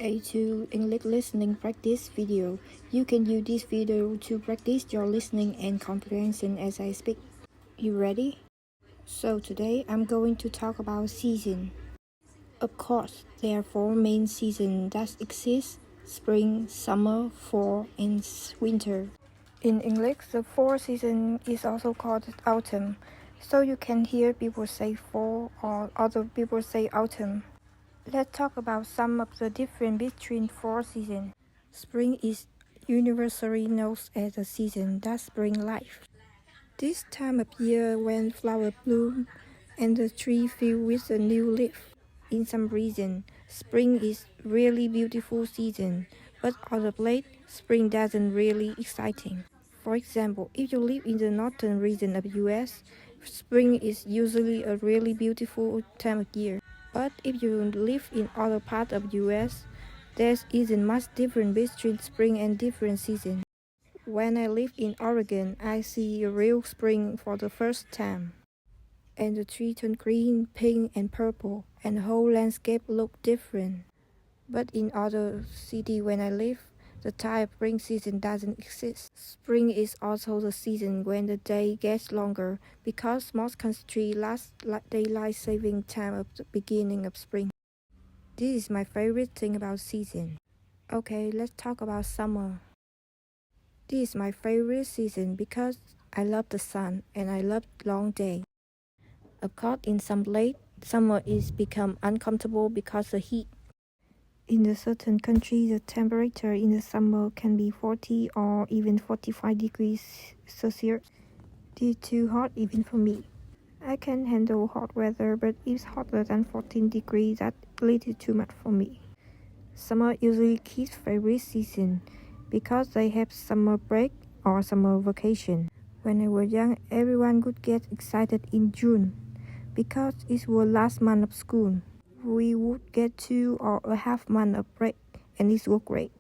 A2 English listening practice video. You can use this video to practice your listening and comprehension as I speak. You ready? So today I'm going to talk about season. Of course, there are four main seasons that exist: spring, summer, fall, and winter. In English, the fourth season is also called autumn. So you can hear people say fall or other people say autumn. Let's talk about some of the difference between four seasons. Spring is universally known as the season that brings life. This time of year when flowers bloom and the tree fills with a new leaf. In some regions, spring is really beautiful season, but other places, spring doesn't really exciting. For example, if you live in the northern region of US, spring is usually a really beautiful time of year. But if you live in other parts of US, there isn't much difference between spring and different seasons. When I live in Oregon, I see a real spring for the first time. And the trees turn green, pink, and purple, and the whole landscape look different. But in other cities when I live, the type of spring season doesn't exist. Spring is also the season when the day gets longer because most countries last daylight saving time at the beginning of spring. This is my favorite thing about season. Okay, let's talk about summer. This is my favorite season because I love the sun and I love long day. Of course, in some places, summer is become uncomfortable because of the heat. In a certain country, the temperature in the summer can be 40 or even 45 degrees Celsius. This is too hot even for me. I can handle hot weather, but if it's hotter than 14 degrees, that's a little too much for me. Summer usually kids' favorite season because they have summer break or summer vacation. When I was young, everyone would get excited in June because it was last month of school. We would get 2 or a half month of break, and it was great.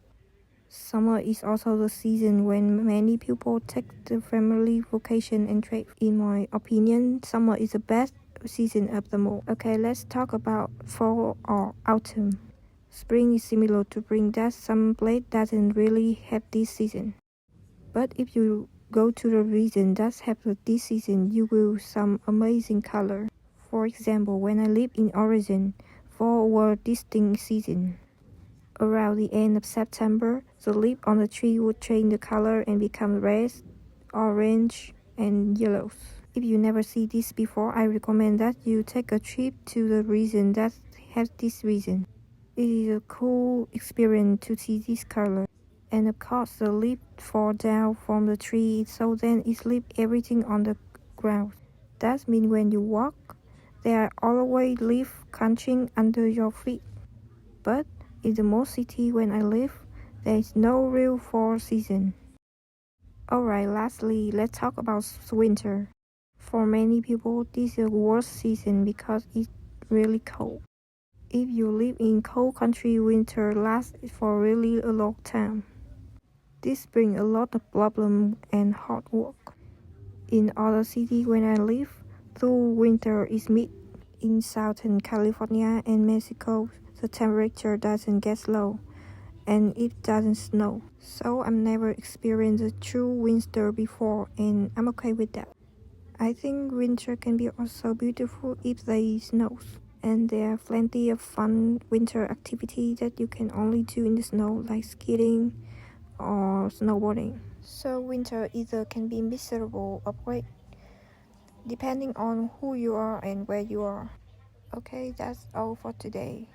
Summer is also the season when many people take the family vacation and trip. In my opinion, summer is the best season of them all. Okay, let's talk about fall or autumn. Spring is similar to spring that some place doesn't really have this season. But if you go to the region that have this season, you will see some amazing color. For example, when I lived in Oregon, fall was distinct season. Around the end of September, the leaves on the tree would change the color and become red, orange, and yellow. If you never see this before, I recommend that you take a trip to the region that has this season. It is a cool experience to see this color. And of course, the leaves fall down from the tree, so then it leaves everything on the ground. That means when you walk, there are always leaves crunching under your feet. But in the most city when I live, there is no real fall season. Alright, lastly, let's talk about winter. For many people, this is the worst season because it's really cold. If you live in cold country, winter lasts for really a long time. This brings a lot of problems and hard work. In other cities when I live, though winter is mid. In Southern California and Mexico, the temperature doesn't get low, and it doesn't snow. So I've never experienced a true winter before, and I'm okay with that. I think winter can be also beautiful if there snows, and there are plenty of fun winter activities that you can only do in the snow, like skiing or snowboarding. So winter either can be miserable or great, depending on who you are and where you are. Okay, that's all for today.